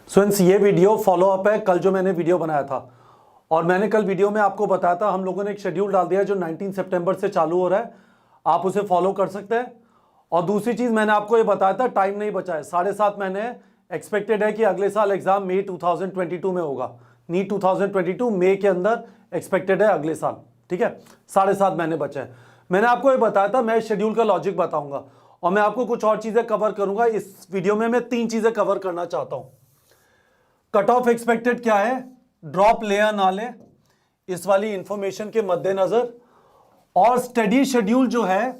Friends ये video follow up है कल जो मैंने वीडियो बनाया था। और मैंने कल वीडियो में आपको बताया था, हम लोगों ने एक शेड्यूल डाल दिया है जो 19 सितंबर से चालू हो रहा है, आप उसे फॉलो कर सकते हैं। और दूसरी चीज मैंने आपको ये बताया था, टाइम नहीं बचा है, 7.5 महीने एक्सपेक्टेड है कि अगले साल एग्जाम मई 2022 में होगा। नीट 2022 मई के अंदर एक्सपेक्टेड है अगले साल, ठीक है। 7.5 महीने बचे हैं। मैंने आपको ये बताया था, मैं शेड्यूल का लॉजिक बताऊंगा और मैं आपको कुछ और चीजें कवर करूंगा। इस वीडियो में मैं 3 चीजें कवर करना चाहता हूं। कट ऑफ एक्सपेक्टेड क्या है, ड्रॉप ले या ना ले, इस वाली इंफॉर्मेशन के मद्देनजर, और स्टडी शेड्यूल जो है,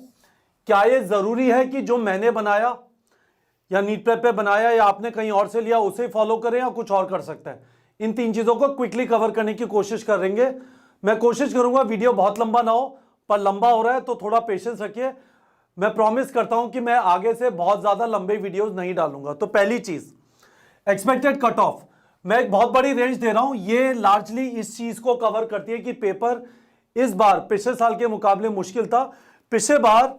क्या ये जरूरी है कि जो मैंने बनाया या नीट प्रेप पे बनाया या आपने कहीं और से लिया उसे फॉलो करें या कुछ और कर सकते हैं। इन 3 चीजों को क्विकली कवर करने की कोशिश करेंगे। मैं कोशिश करूंगा वीडियो बहुत लंबा ना हो, पर लंबा हो रहा है तो थोड़ा पेशेंस रखिए। मैं प्रॉमिस करता हूं कि मैं आगे से बहुत ज्यादा लंबे वीडियोस नहीं डालूंगा। तो पहली चीज, एक्सपेक्टेड कट ऑफ, मैं एक बहुत बड़ी रेंज दे रहा हूं, ये लार्जली इस चीज को कवर करती है कि पेपर इस बार पिछले साल के मुकाबले मुश्किल था। पिछले बार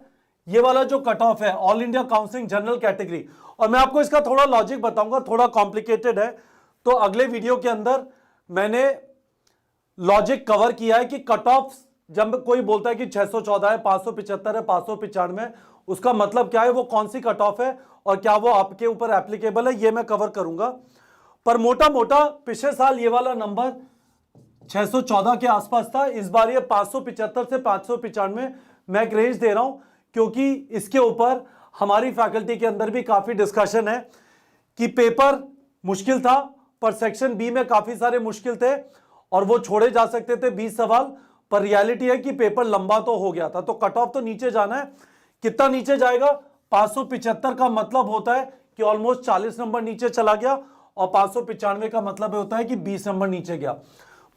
ये वाला जो कट ऑफ है all India counselling general category, और मैं आपको इसका थोड़ा लॉजिक बताऊंगा, थोड़ा कॉम्प्लिकेटेड है, तो अगले वीडियो के अंदर मैंने लॉजिक कवर किया है कि कट ऑफ जब कोई बोलता है कि 614 है, 575 है, 595, उसका मतलब क्या है, वो कौन सी कट ऑफ है और क्या वो आपके ऊपर एप्लीकेबल है, ये मैं कवर करूंगा। पर मोटा मोटा पिछले साल ये वाला नंबर 614 के आसपास था, इस बार ये 575 से 595 मैं एक रेंज दे रहा हूं, क्योंकि इसके ऊपर हमारी फैकल्टी के अंदर भी काफी डिस्कशन है कि पेपर मुश्किल था, पर सेक्शन बी में काफी सारे मुश्किल थे और वो छोड़े जा सकते थे 20 सवाल, पर रियलिटी है कि पेपर लंबा तो हो गया था। तो कट ऑफ तो नीचे जाना है, कितना नीचे जाएगा, 575 का मतलब होता है कि ऑलमोस्ट 40 नंबर नीचे चला गया, और 595 का मतलब होता है कि 20 नंबर नीचे गया।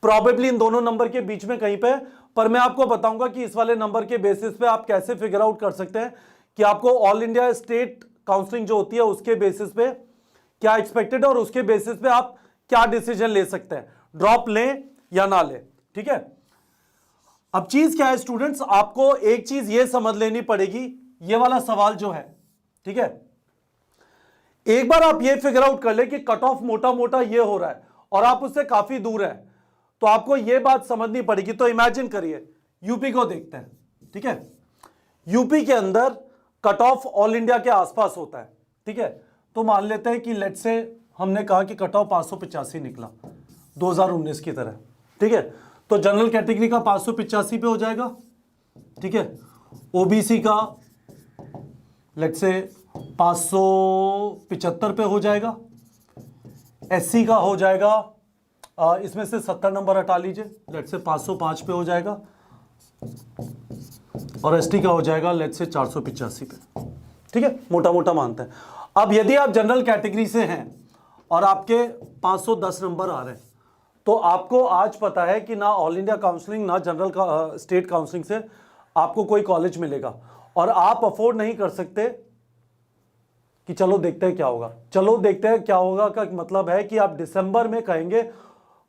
प्रॉबेबली इन दोनों नंबर के बीच में कहीं पे, पर मैं आपको बताऊंगा कि इस वाले नंबर के बेसिस पे आप कैसे फिगर आउट कर सकते हैं कि आपको ऑल इंडिया स्टेट काउंसलिंग जो होती है उसके बेसिस पे क्या एक्सपेक्टेड है और उसके बेसिस पे आप क्या डिसीजन ले सकते हैं, ड्रॉप लें या ना लें, ठीक है। अब चीज क्या है स्टूडेंट्स, आपको एक चीज ये समझ लेनी पड़ेगी, ये वाला सवाल जो है, ठीक है, एक बार आप ये फिगर आउट कर ले कि कट ऑफ मोटा मोटा ये हो रहा है और आप उससे काफी दूर है, तो आपको ये बात समझनी पड़ेगी। तो इमेजिन करिए, यूपी को देखते हैं, ठीक है, यूपी के अंदर कट ऑफ ऑल इंडिया के आसपास होता है, ठीक है। तो मान लेते हैं कि लेट्स से हमने कहा कि कट ऑफ 585 निकला 2019 की तरह, ठीक है, तो जनरल कैटेगरी का 585 पे हो जाएगा, ठीक है, ओबीसी का लेट्स से 575 पे हो जाएगा, एससी का हो जाएगा, इसमें से 70 नंबर हटा लीजिए, लेट्स से 505 पे हो जाएगा, और एसटी का हो जाएगा लेट्स से 485 पे, ठीक है, मोटा मोटा मानते हैं। अब यदि आप जनरल कैटेगरी से हैं और आपके 510 नंबर आ रहे हैं, तो आपको आज पता है कि ना ऑल इंडिया काउंसलिंग ना जनरल का स्टेट काउंसलिंग से आपको कोई कॉलेज मिलेगा, और आप अफोर्ड नहीं कर सकते कि चलो देखते हैं क्या होगा। चलो देखते हैं क्या होगा का मतलब है कि आप दिसंबर में कहेंगे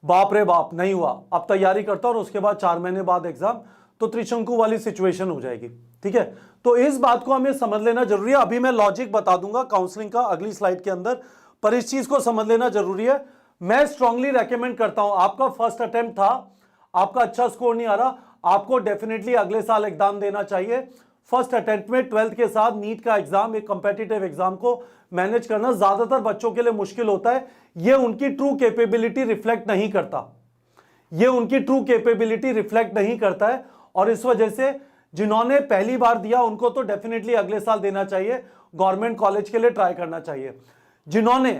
बाप रे बाप नहीं हुआ, अब तैयारी करता हूं और उसके बाद 4 महीने बाद एग्जाम, तो त्रिशंकु वाली सिचुएशन हो जाएगी, ठीक है। तो इस बात को हमें समझ लेना जरूरी है। अभी मैं लॉजिक बता दूंगा काउंसलिंग का अगली स्लाइड के अंदर, पर इस चीज को समझ लेना जरूरी है। मैं स्ट्रांगली रेकमेंड करता हूं, आपका फर्स्ट अटेम्प्ट था, आपका अच्छा स्कोर नहीं आ रहा, आपको डेफिनेटली अगले साल एग्जाम देना चाहिए। फर्स्ट अटेम्प्ट में 12th के साथ नीट का एग्जाम, एक कंपेटिटिव एग्जाम को मैनेज करना ज्यादातर बच्चों के लिए मुश्किल होता है। ये उनकी ट्रू कैपेबिलिटी रिफ्लेक्ट नहीं करता, ये उनकी ट्रू कैपेबिलिटी रिफ्लेक्ट नहीं करता है, और इस वजह से जिन्होंने पहली बार दिया उनको तो डेफिनेटली अगले साल देना चाहिए, गवर्नमेंट कॉलेज के लिए ट्राई करना चाहिए। जिन्होंने,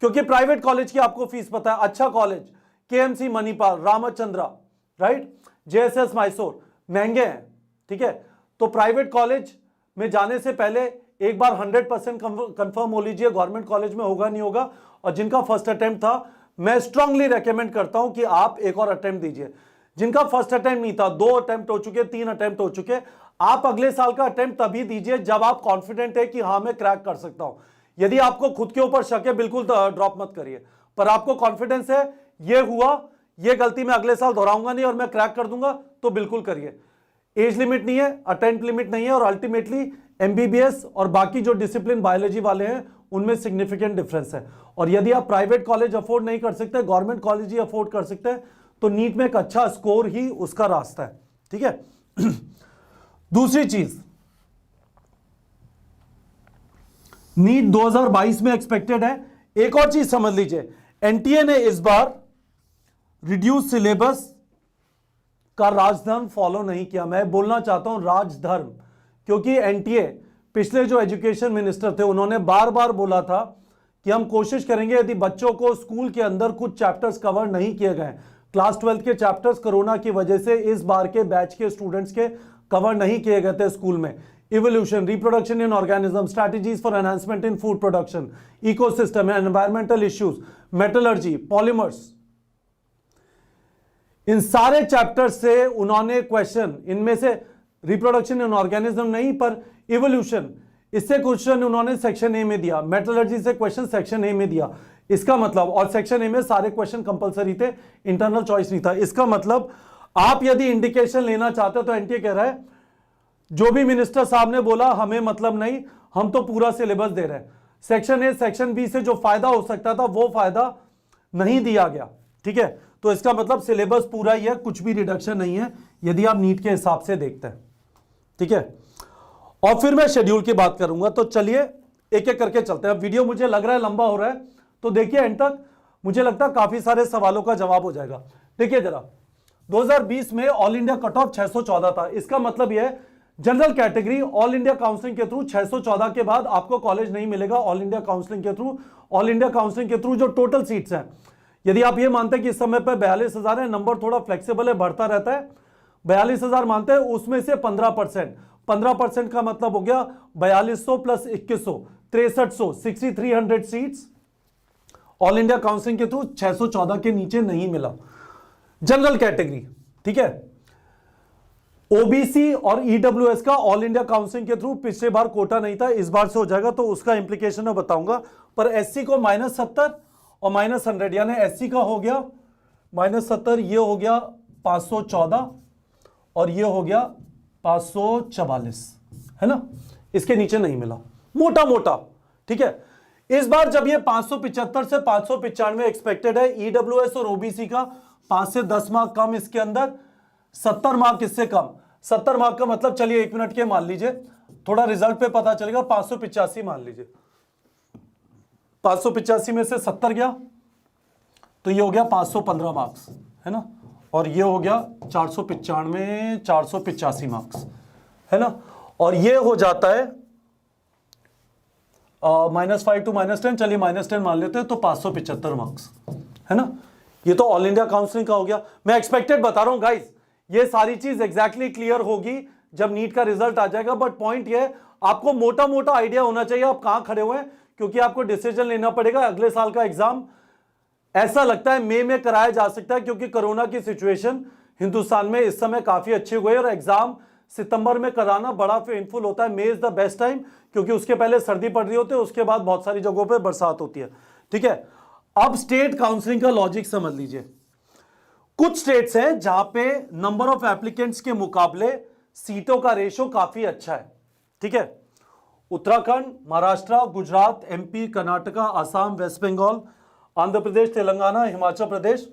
क्योंकि प्राइवेट कॉलेज की आपको फीस पता है, अच्छा college KMC Manipal, Ramchandra, right, JSS Mysore महंगे हैं, ठीक है। तो प्राइवेट कॉलेज में जाने से पहले एक बार 100% कंफर्म हो लीजिए गवर्नमेंट कॉलेज में होगा नहीं होगा। और जिनका फर्स्ट अटेम्प्ट था, मैं स्ट्रांगली रेकमेंड करता हूं कि आप एक और अटेम्प्ट दीजिए। जिनका फर्स्ट अटेम्प्ट नहीं था, 2 अटेम्प्ट हो चुके, 3 अटेम्प्ट हो चुके, आप अगले साल का अटेम्प्ट तभी दीजिए जब आप कॉन्फिडेंट है कि हाँ मैं क्रैक कर सकता हूं। यदि आपको खुद के ऊपर शक है, बिल्कुल ड्रॉप मत करिए, पर आपको कॉन्फिडेंस है ये हुआ, ये गलती मैं अगले साल दोहराऊंगा नहीं और मैं क्रैक कर दूंगा, तो बिल्कुल करिए। एज लिमिट नहीं है, अटेम्प्ट लिमिट नहीं है, और अल्टीमेटली एमबीबीएस और बाकी जो डिसिप्लिन बायोलॉजी वाले हैं उनमें सिग्निफिकेंट डिफरेंस है। और यदि आप प्राइवेट कॉलेज अफोर्ड नहीं कर सकते, गवर्नमेंट कॉलेज ही अफोर्ड कर सकते हैं, तो नीट में एक अच्छा स्कोर ही उसका रास्ता है। ठीक है। दूसरी चीज, नीट 2022 में एक्सपेक्टेड है। एक और चीज समझ लीजिए, एनटीए ने इस बार रिड्यूस सिलेबस का राजधर्म फॉलो नहीं किया। मैं बोलना चाहता हूं राजधर्म, क्योंकि एनटीए पिछले जो एजुकेशन मिनिस्टर थे उन्होंने बार बार बोला था कि हम कोशिश करेंगे यदि बच्चों को स्कूल के अंदर कुछ चैप्टर्स कवर नहीं किए गए, क्लास 12 के चैप्टर्स कोरोना की वजह से इस बार के बैच के स्टूडेंट्स के कवर नहीं किए गए थे स्कूल में, evolution, reproduction in organism, strategies for enhancement in food production, ecosystem, environmental issues, metallurgy, polymers, इन सारे चैप्टर से उन्होंने क्वेश्चन, इनमें से रिप्रोडक्शन इन ऑर्गेनिज्म नहीं पर इवोल्यूशन, इससे क्वेश्चन उन्होंने सेक्शन ए में दिया, मेटलर्जी से क्वेश्चन सेक्शन ए में दिया। इसका मतलब, और सेक्शन ए में सारे क्वेश्चन कंपलसरी थे, इंटरनल चॉइस नहीं था। इसका मतलब आप यदि इंडिकेशन लेना चाहते हो तो एनटीए कह रहा है जो भी मिनिस्टर साहब ने बोला हमें मतलब नहीं, हम तो पूरा सिलेबस दे रहे हैं। सेक्शन ए सेक्शन बी से जो फायदा हो सकता था वो फायदा नहीं दिया गया। ठीक है, तो इसका मतलब सिलेबस पूरा ही है, कुछ भी रिडक्शन नहीं है यदि आप नीट के हिसाब से देखते हैं। ठीक है, और फिर मैं शेड्यूल की बात करूंगा। तो चलिए एक एक करके चलते हैं। अब वीडियो मुझे लग रहा है लंबा हो रहा है, तो देखिए एंड तक, मुझे लगता है काफी सारे सवालों का जवाब हो जाएगा। देखिए जरा, 2020 में ऑल इंडिया कट ऑफ 614 था। इसका मतलब यह है general category all India counselling के थ्रू 614 के बाद आपको कॉलेज नहीं मिलेगा। ऑल इंडिया काउंसलिंग के थ्रू, ऑल इंडिया काउंसलिंग के थ्रू जो टोटल सीट्स हैं, यदि आप ये मानते हैं कि इस समय पर 42,000 है, नंबर थोड़ा फ्लेक्सिबल है, बढ़ता रहता है, 42,000 मानते हैं, उसमें से 15% का मतलब हो गया 4200 plus 2100, 6300, 6300 seats all India counselling के थ्रू 614 के नीचे नहीं मिला जनरल कैटेगरी। ठीक है, ओबीसी और ईडब्ल्यूएस का ऑल इंडिया काउंसलिंग के थ्रू पिछले बार कोटा नहीं था, इस बार से हो जाएगा, तो उसका इंप्लीकेशन मैं बताऊंगा। पर एससी को -70 और -100, यानी एससी का हो गया -70, ये हो गया 514 और ये हो गया 544, है ना, इसके नीचे नहीं मिला मोटा मोटा। ठीक है, इस बार जब ये 575 से 595 एक्सपेक्टेड है, ईडब्ल्यूएस और ओबीसी का 5 से 10 मार्क कम, इसके अंदर 70 मार्क इससे कम। 70 मार्क का मतलब, चलिए 1 मिनट के मान लीजिए, थोड़ा रिजल्ट पे पता चलेगा, 585 मान लीजिए, 585 में से 70 गया तो ये हो गया 515 मार्क्स, है ना, और ये हो गया 485 मार्क्स, है ना, और ये हो जाता है -5 to -10, चलिए -10 मान लेते हैं, तो 575 मार्क्स, है ना। ये तो ऑल इंडिया काउंसलिंग का हो गया। मैं एक्सपेक्टेड बता रहा हूं गाइस, ये सारी चीज एग्जैक्टली क्लियर होगी जब नीट का रिजल्ट आ जाएगा। बट पॉइंट ये, आपको मोटा मोटा आइडिया होना चाहिए आप कहां खड़े हुए हैं, क्योंकि आपको डिसीजन लेना पड़ेगा। अगले साल का एग्जाम ऐसा लगता है मई में कराया जा सकता है, क्योंकि कोरोना की सिचुएशन हिंदुस्तान में इस समय काफी अच्छी हुई है, और एग्जाम सितंबर में कराना बड़ा पेनफुल होता है। May is the best time, क्योंकि उसके पहले सर्दी पड़ रही होती है, उसके बाद बहुत सारी जगहों पे बरसात होती है। ठीक है, अब स्टेट काउंसलिंग का लॉजिक समझ लीजिए। कुछ स्टेट्स हैं जहां पे नंबर ऑफ एप्लीकेंट्स के मुकाबले सीटों का रेशो काफी अच्छा है। ठीक है, उत्तराखंड, महाराष्ट्र, गुजरात, एमपी, कर्नाटका, आसाम, वेस्ट बंगाल, आंध्र प्रदेश, तेलंगाना, हिमाचल प्रदेश।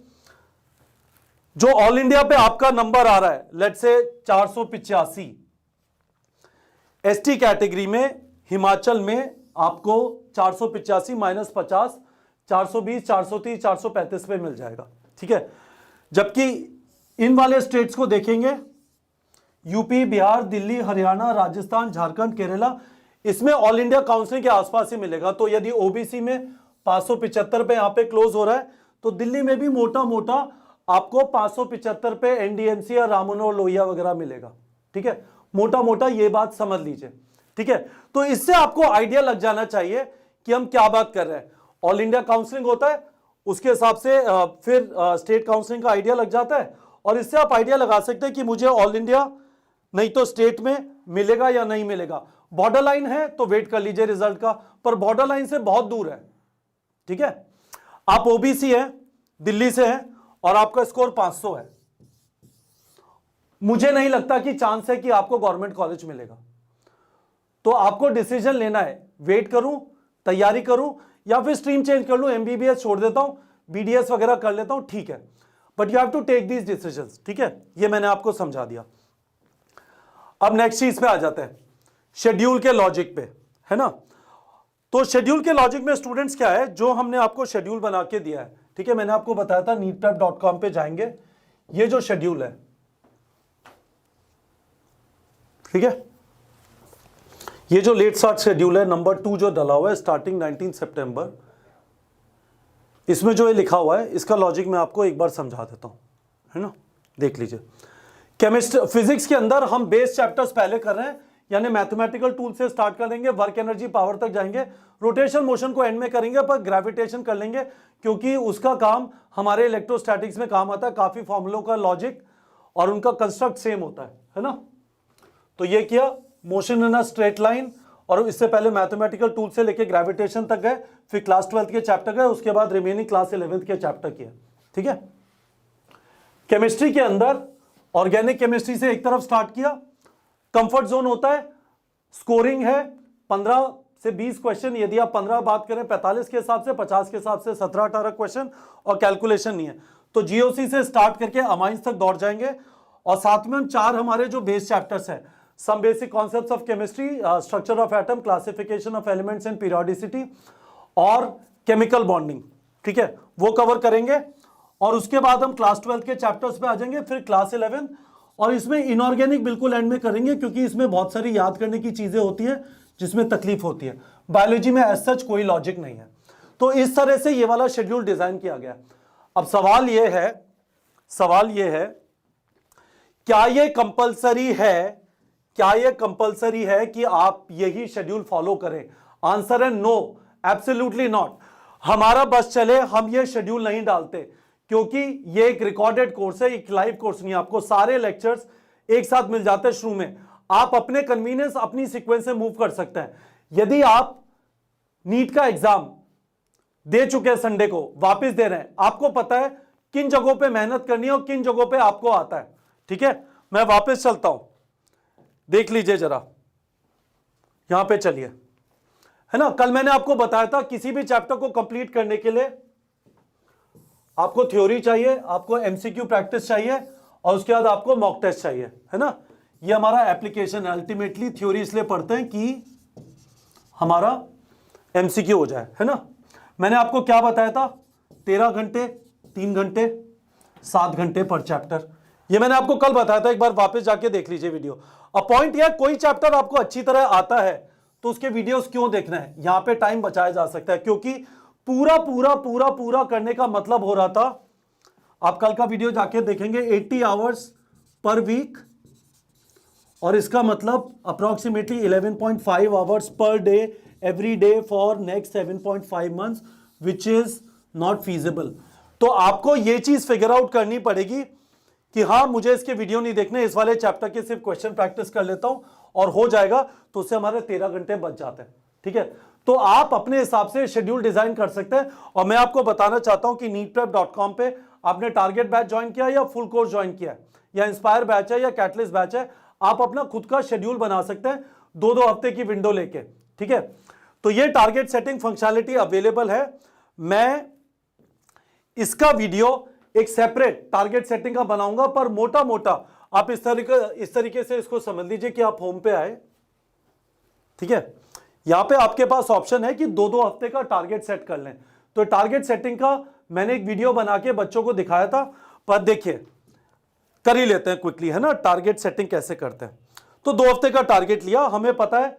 जो ऑल इंडिया पे आपका नंबर आ रहा है, लेट्स से 485, एसटी कैटेगरी में हिमाचल में आपको 485 -50, 420, 430, 435 पे मिल जाएगा। ठीक है, जबकि इन वाले स्टेट्स को देखेंगे, यूपी, बिहार, दिल्ली, हरियाणा, राजस्थान, झारखंड, केरला, इसमें ऑल इंडिया काउंसलिंग के आसपास ही मिलेगा। तो यदि ओबीसी में 575 पे यहां पे क्लोज हो रहा है, तो दिल्ली में भी मोटा मोटा आपको 575 पे एनडीएमसी या राममनोहर लोहिया वगैरह मिलेगा। ठीक है, मोटा मोटा ये बात समझ लीजिए। ठीक है, तो इससे आपको आइडिया लग जाना चाहिए कि हम क्या बात कर रहे हैं। ऑल इंडिया काउंसलिंग होता है, उसके हिसाब से फिर स्टेट काउंसलिंग का आइडिया लग जाता है, और इससे आप आइडिया लगा सकते हैं कि मुझे ऑल इंडिया नहीं तो स्टेट में मिलेगा या नहीं मिलेगा। बॉर्डर लाइन है तो वेट कर लीजिए रिजल्ट का, पर बॉर्डर लाइन से बहुत दूर है। ठीक है, आप ओबीसी है, दिल्ली से है, और आपका स्कोर 500 है, मुझे नहीं लगता कि चांस है कि आपको गवर्नमेंट कॉलेज मिलेगा। तो आपको डिसीजन लेना है, वेट करूं, तैयारी करूं, या फिर स्ट्रीम चेंज कर लूं, एमबीबीएस छोड़ देता हूं, बीडीएस वगैरह कर लेता हूं, ठीक है, but you have to take these decisions, ठीक है, ये मैंने आपको समझा दिया। अब नेक्स्ट चीज पे आ जाते हैं, शेड्यूल के लॉजिक पे, है ना। तो शेड्यूल के लॉजिक में स्टूडेंट्स क्या है, जो हमने आपको शेड्यूल बना के दिया है, ठीक है, मैंने आपको बताया था neetprep.com पे जाएंगे, ये जो शेड्यूल है, ठीक है, ये जो लेट स्टार्ट शेड्यूल है नंबर 2 जो डला हुआ है स्टार्टिंग 19 सितंबर, इसमें जो ये लिखा हुआ है इसका लॉजिक मैं आपको एक बार समझा देता हूं, है ना, देख लीजिए। केमिस्ट्री फिजिक्स के अंदर हम बेस चैप्टर्स पहले कर रहे हैं, यानी मैथमेटिकल टूल से स्टार्ट कर लेंगे, वर्क एनर्जी पावर तक जाएंगे, रोटेशन मोशन को एंड में करेंगे, पर ग्रेविटेशन कर लेंगे क्योंकि उसका काम हमारे इलेक्ट्रोस्टैटिक्स में काम आता है, काफी फॉर्मूलों का लॉजिक और उनका कंस्ट्रक्ट सेम होता है ना। तो ये किया, motion in a straight line, और इससे पहले मैथमेटिकल टूल से लेके ग्रेविटेशन तक गए, फिर क्लास 12th के चैप्टर गए, उसके बाद रिमेनिंग क्लास 11th के चैप्टर किए, ठीक है। केमिस्ट्री के अंदर ऑर्गेनिक केमिस्ट्री से एक तरफ स्टार्ट किया, कंफर्ट जोन होता है, स्कोरिंग है 15 से 20 क्वेश्चन, यदि आप 15 बात करें 45 के हिसाब से, 50 के हिसाब से 17-18 क्वेश्चन, और कैलकुलेशन नहीं है। तो जीओसी से स्टार्ट करके अमाइंस तक दौड़ जाएंगे, और साथ में हम 4 हमारे जो बेस चैप्टर्स हैं, some basic concepts of chemistry, structure of atom, classification of elements and periodicity, और केमिकल बॉन्डिंग, ठीक है, वो कवर करेंगे। और उसके बाद हम क्लास 12 के चैप्टर्स पे आ जाएंगे, फिर क्लास 11, और इसमें इनऑर्गेनिक बिल्कुल एंड में करेंगे क्योंकि इसमें बहुत सारी याद करने की चीजें होती है जिसमें तकलीफ होती है। बायोलॉजी में एज सच कोई लॉजिक नहीं है। तो इस तरह से ये वाला शेड्यूल डिजाइन किया गया। अब सवाल ये है क्या ये कंपलसरी है, क्या ये कंपलसरी है कि आप यही शेड्यूल फॉलो करें? आंसर है नो, एब्सोल्युटली नॉट। हमारा बस चले हम ये शेड्यूल नहीं डालते क्योंकि ये एक रिकॉर्डेड कोर्स है, एक लाइव कोर्स नहीं है। आपको सारे लेक्चर्स एक साथ मिल जाते हैं शुरू में, आप अपने कन्वीनियंस अपनी सीक्वेंस से मूव कर सकते हैं। यदि आप नीट का एग्जाम दे चुके हैं, संडे को वापस दे रहे हैं, आपको पता है किन जगहों पे मेहनत करनी है और किन जगहों पे आपको आता है, ठीक है। मैं वापस चलता हूं, देख लीजिए जरा, यहां पे चलिए, है ना। कल मैंने आपको बताया था किसी भी चैप्टर को कंप्लीट करने के लिए आपको थ्योरी चाहिए, आपको एमसीक्यू प्रैक्टिस चाहिए, और उसके बाद आपको मॉक टेस्ट चाहिए, है ना। ये हमारा एप्लीकेशन है। अल्टीमेटली थ्योरी इसलिए पढ़ते हैं कि हमारा एमसीक्यू हो जाए, है ना। मैंने आपको क्या बताया था, 13 घंटे, 3 घंटे, 7 घंटे पर चैप्टर। ये मैंने आपको कल बताया था, एक बार वापस जाके देख लीजिए वीडियो। अब पॉइंट यह, कोई चैप्टर आपको अच्छी तरह आता है तो उसके वीडियोस क्यों देखना है, यहां पे टाइम बचाया जा सकता है, क्योंकि पूरा पूरा पूरा पूरा करने का मतलब हो रहा था, आप कल का वीडियो जाके देखेंगे, 80 आवर्स पर वीक, और इसका मतलब approximately 11.5 hours per day every day for next 7.5 months, which is not feasible. तो आपको यह चीज फिगर आउट करनी पड़ेगी कि हाँ, मुझे इसके वीडियो नहीं देखने, इस वाले चैप्टर के सिर्फ क्वेश्चन प्रैक्टिस कर लेता हूं और हो जाएगा, तो उससे हमारे 13 घंटे बच जाते हैं, ठीक है। तो आप अपने हिसाब से शेड्यूल डिजाइन कर सकते हैं। और मैं आपको बताना चाहता हूं कि neetprep.com पे आपने टारगेट बैच ज्वाइन किया या फुल कोर्स ज्वाइन किया, या इंस्पायर बैच है या कैटलिस्ट बैच है, आप अपना खुद का शेड्यूल बना सकते हैं 2-2 हफ्ते की विंडो लेके, ठीक है। तो ये टारगेट सेटिंग फंक्शनैलिटी अवेलेबल है। मैं इसका वीडियो एक सेपरेट टारगेट सेटिंग का बनाऊंगा, पर मोटा मोटा आप इस तरीके से इसको समझ लीजिए कि आप होम पे आए, ठीक है। यहां पे आपके पास ऑप्शन है कि 2-2 हफ्ते का टारगेट सेट कर लें। तो टारगेट सेटिंग का मैंने एक वीडियो बना के बच्चों को दिखाया था, पर देखिए कर ही लेते हैं क्विकली, है ना, टारगेट सेटिंग कैसे करते हैं। तो 2 हफ्ते का टारगेट लिया, हमें पता है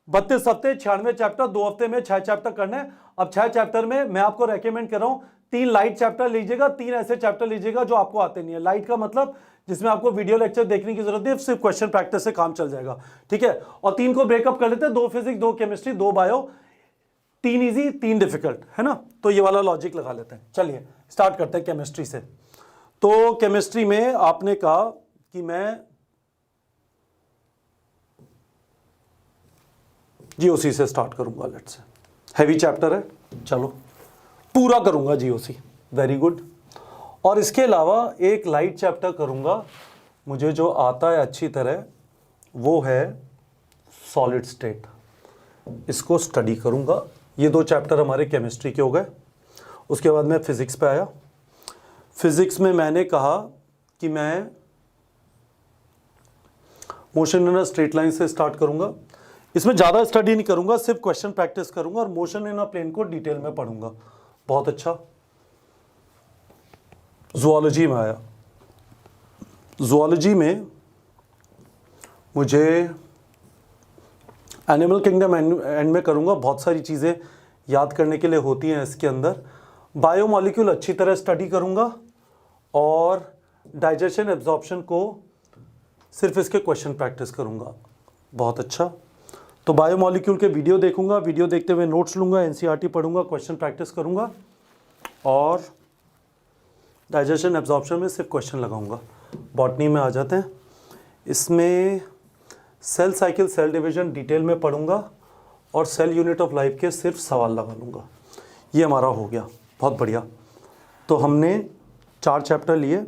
32 हफ्ते 96 चैप्टर, 2 हफ्ते में 6 चैप्टर करने हैं। अब 6 चैप्टर में मैं आपको रेकमेंड कर रहा हूं 3 लाइट चैप्टर लीजिएगा, 3 ऐसे चैप्टर लीजिएगा जो आपको आते नहीं है। लाइट का मतलब जिसमें आपको वीडियो लेक्चर देखने की जरूरत है, सिर्फ क्वेश्चन प्रैक्टिस से काम चल जाएगा, ठीक है। और 3 को ब्रेकअप कर लेते हैं, 2 physics, 2 chemistry, 2 bio, 3 easy, 3 difficult, है ना। तो ये वाला लॉजिक लगा लेते हैं। चलिए स्टार्ट करते हैं केमिस्ट्री से। तो केमिस्ट्री में आपने कहा कि मैं जीओसी से स्टार्ट करूंगा, लेट्स से हैवी चैप्टर है, चलो पूरा करूंगा जीओसी, वेरी गुड। और इसके अलावा एक लाइट चैप्टर करूंगा, मुझे जो आता है अच्छी तरह, वो है सॉलिड स्टेट। इसको स्टडी करूंगा ये 2 चैप्टर हमारे केमिस्ट्री के हो गए। उसके बाद मैं फिज़िक्स पे आया। फिज़िक्स में मैंने कहा कि मैं motion in a straight line से स्टार्ट करूंगा। इसमें ज़्यादा स्टडी नहीं करूंगा, सिर्फ क्वेश्चन प्रैक्टिस करूंगा और मोशन इन अ प्लेन को डिटेल में पढ़ूंगा। बहुत अच्छा। ज़ूलॉजी में आया। ज़ूलॉजी में मुझे एनिमल किंगडम एंड में करूंगा। बहुत सारी चीज़ें याद करने के लिए होती हैं इसके अंदर। बायोमॉलिक्यूल अच्छी तरह स्टडी करूंगा और डाइजेशन एब्जॉर्प्शन को सिर्फ इसके क्वेश्चन प्रैक्टिस करूंगा। बहुत अच्छा। तो बायोमॉलिक्यूल के वीडियो देखूंगा, वीडियो देखते हुए नोट्स लूंगा, एनसीईआरटी पढ़ूंगा, क्वेश्चन प्रैक्टिस करूंगा और डाइजेशन एब्जॉर्प्शन में सिर्फ क्वेश्चन लगाऊंगा। बॉटनी में आ जाते हैं। इसमें cell cycle, cell division detail में पढ़ूंगा और सेल यूनिट ऑफ लाइफ के सिर्फ सवाल लगा लूँगा। ये हमारा हो गया। बहुत बढ़िया। तो हमने 4 चैप्टर लिए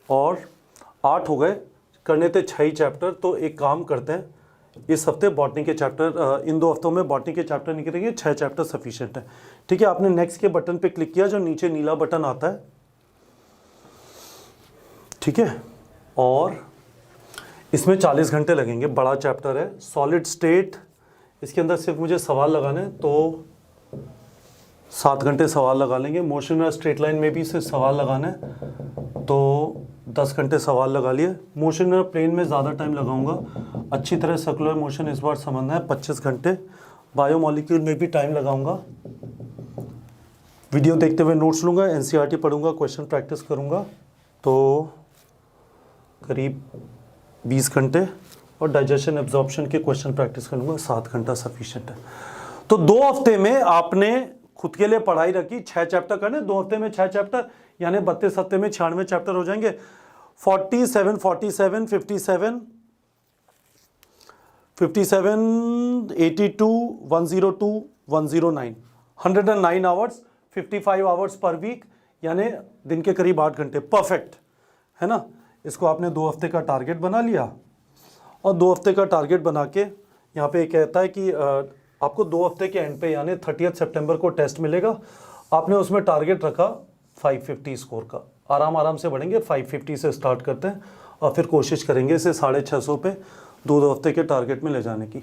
और 8 हो गए। करने थे 6 ही चैप्टर। तो एक काम करते हैं, इस हफ्ते बॉटनी के चैप्टर, इन 2 हफ्तों में बॉटनी के चैप्टर निकलेंगे। 6 चैप्टर सफिशिएंट है। ठीक है। आपने नेक्स्ट के बटन पे क्लिक किया, जो नीचे नीला बटन आता है, ठीक है। और इसमें 40 घंटे लगेंगे। बड़ा चैप्टर है। सॉलिड स्टेट, इसके अंदर सिर्फ मुझे सवाल लगाने, तो 7 घंटे सवाल लगा लेंगे। मोशन और स्ट्रेट लाइन में भी सिर्फ सवाल लगाना है, तो 10 घंटे सवाल लगा लिए। मोशन और प्लेन में ज़्यादा टाइम लगाऊंगा। अच्छी तरह सर्कुलर मोशन इस बार समझना है, 25 घंटे। बायोमॉलिक्यूल में भी टाइम लगाऊंगा। वीडियो देखते हुए नोट्स लूँगा, एनसीईआरटी पढ़ूंगा, क्वेश्चन प्रैक्टिस करूँगा, तो करीब 20 घंटे। और डाइजेशन एब्जॉर्प्शन के क्वेश्चन प्रैक्टिस करूँगा, 7 घंटा सफिशिएंट है। तो 2 हफ्ते में आपने खुद के लिए पढ़ाई रखी। 6 चैप्टर करने, 2 हफ्ते में 6 चैप्टर, यानी 32 हफ्ते में 96 चैप्टर हो जाएंगे। 47, 47, 57, 57, 82, 102, 109, 109 आवर्स, 55 आवर्स पर वीक, यानी दिन के करीब 8 घंटे। परफेक्ट है ना। इसको आपने 2 हफ्ते का टारगेट बना लिया और 2 हफ्ते का टारगेट बना के यहाँ पे कहता है कि आपको 2 हफ्ते के एंड पे यानी 30 सितंबर को टेस्ट मिलेगा। आपने उसमें टारगेट रखा 550 स्कोर का। आराम से बढ़ेंगे, 550 से स्टार्ट करते हैं और फिर कोशिश करेंगे इसे 650 पे 2 हफ्ते के टारगेट में ले जाने की।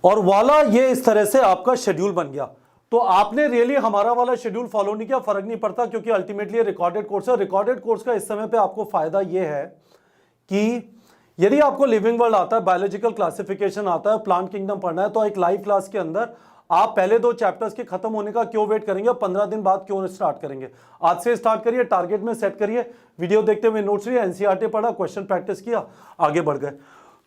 और वाला ये इस तरह से आपका शेड्यूल बन गया। तो आपने रियली हमारा वाला शेड्यूल फॉलो नहीं किया, फर्क नहीं पड़ता, क्योंकि अल्टीमेटली रिकॉर्डेड कोर्स है। रिकॉर्डेड कोर्स का इस समय पे आपको फायदा ये है कि यदि आपको लिविंग वर्ल्ड आता है, बायोलॉजिकल क्लासिफिकेशन आता है, प्लांट किंगडम पढ़ना है, तो एक लाइव क्लास के अंदर आप पहले 2 चैप्टर्स के खत्म होने का क्यों वेट करेंगे, 15 दिन बाद क्यों स्टार्ट करेंगे। आज से स्टार्ट करिए, टारगेट में सेट करिए, वीडियो देखते हुए नोट्स लिए, एनसीईआरटी पढ़ा, क्वेश्चन प्रैक्टिस किया, आगे बढ़ गए।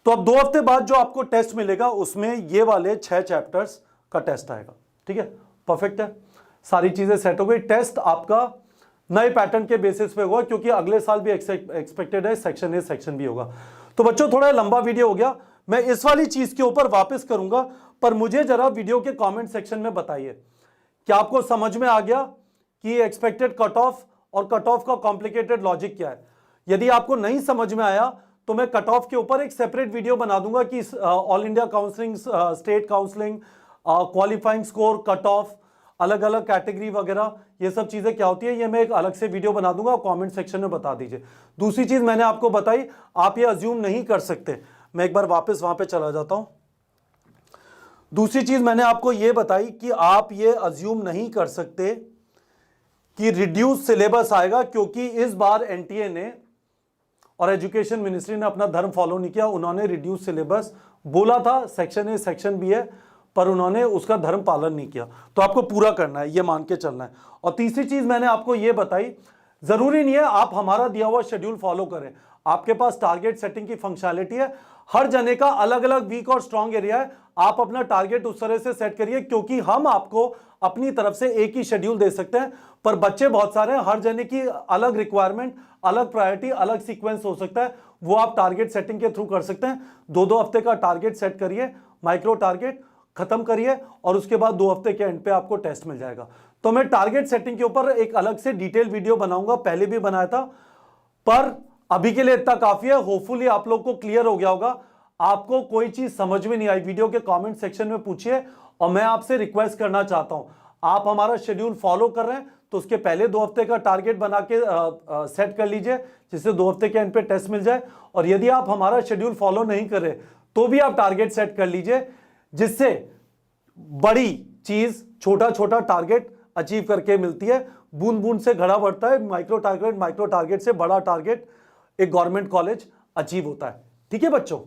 तो अब 2 हफ्ते बाद जो आपको टेस्ट मिलेगा उसमें ये वाले 6 चैप्टर्स का टेस्ट आएगा। ठीक है। परफेक्ट है। सारी चीजें सेट हो गई। टेस्ट आपका नए पैटर्न के बेसिस पे होगा, क्योंकि अगले साल भी एक्सपेक्टेड है सेक्शन ए सेक्शन बी होगा। तो बच्चों थोड़ा लंबा वीडियो हो गया, मैं इस वाली चीज के ऊपर वापस करूंगा, पर मुझे जरा वीडियो के कमेंट सेक्शन में बताइए क्या आपको समझ में आ गया कि एक्सपेक्टेड कट ऑफ और कट ऑफ का कॉम्प्लिकेटेड लॉजिक क्या है। यदि आपको नहीं समझ में आया तो मैं कट ऑफ के ऊपर एक सेपरेट वीडियो बना दूंगा कि all India counselling, state counselling, qualifying score, cut off, अलग अलग कैटेगरी वगैरह, ये सब चीजें क्या होती है, ये मैं एक अलग से वीडियो बना दूंगा, कमेंट सेक्शन में बता दीजिए। दूसरी चीज मैंने आपको बताई, आप ये अज्यूम नहीं कर सकते, मैं एक बार वापस वहां पे चला जाता हूं। दूसरी चीज मैंने आपको ये बताई कि आप ये अज्यूम नहीं कर सकते कि रिड्यूस सिलेबस आएगा, क्योंकि इस बार एनटीए ने और एजुकेशन मिनिस्ट्री ने अपना धर्म फॉलो नहीं किया। उन्होंने रिड्यूस सिलेबस बोला था, सेक्शन ए सेक्शन बी है, पर उन्होंने उसका धर्म पालन नहीं किया। तो आपको पूरा करना है, ये मान के चलना है। और तीसरी चीज मैंने आपको ये बताई, जरूरी नहीं है आप हमारा दिया हुआ शेड्यूल फॉलो करें, आपके पास टारगेट सेटिंग की फंक्शनैलिटी है। हर जने का अलग अलग वीक और स्ट्रांग एरिया है, आप अपना टारगेट उस तरह से सेट करिए, क्योंकि हम आपको अपनी तरफ से एक ही शेड्यूल दे सकते हैं, पर बच्चे बहुत सारे हैं, हर जने की अलग रिक्वायरमेंट, अलग प्रायोरिटी, अलग सीक्वेंस हो सकता है, वो आप टारगेट सेटिंग के थ्रू कर सकते हैं। 2-2 हफ्ते का टारगेट सेट करिए, माइक्रो टारगेट खत्म करिए, और उसके बाद 2 हफ्ते के एंड पे आपको टेस्ट मिल जाएगा। तो मैं टारगेट सेटिंग के ऊपर एक अलग से डिटेल वीडियो बनाऊंगा, पहले भी बनाया था, पर अभी के लिए इतना काफी है। होपफुली आप लोग को क्लियर हो गया होगा। आपको कोई चीज समझ में नहीं आई, वीडियो के कमेंट सेक्शन में पूछिए और मैं आपसे रिक्वेस्ट करना चाहता हूं, आप हमारा शेड्यूल फॉलो कर रहे हैं तो उसके पहले 2 हफ्ते का टारगेट बना के सेट कर लीजिए, जिससे 2 हफ्ते के एंड पे टेस्ट मिल जाए। और यदि आप हमारा शेड्यूल फॉलो नहीं कर रहे तो भी आप टारगेट सेट कर लीजिए, जिससे बड़ी चीज छोटा छोटा टारगेट अचीव करके मिलती है। बूंद बूंद से घड़ा बढ़ता है, माइक्रो टारगेट से बड़ा टारगेट एक गवर्नमेंट कॉलेज अचीव होता है। ठीक है बच्चों।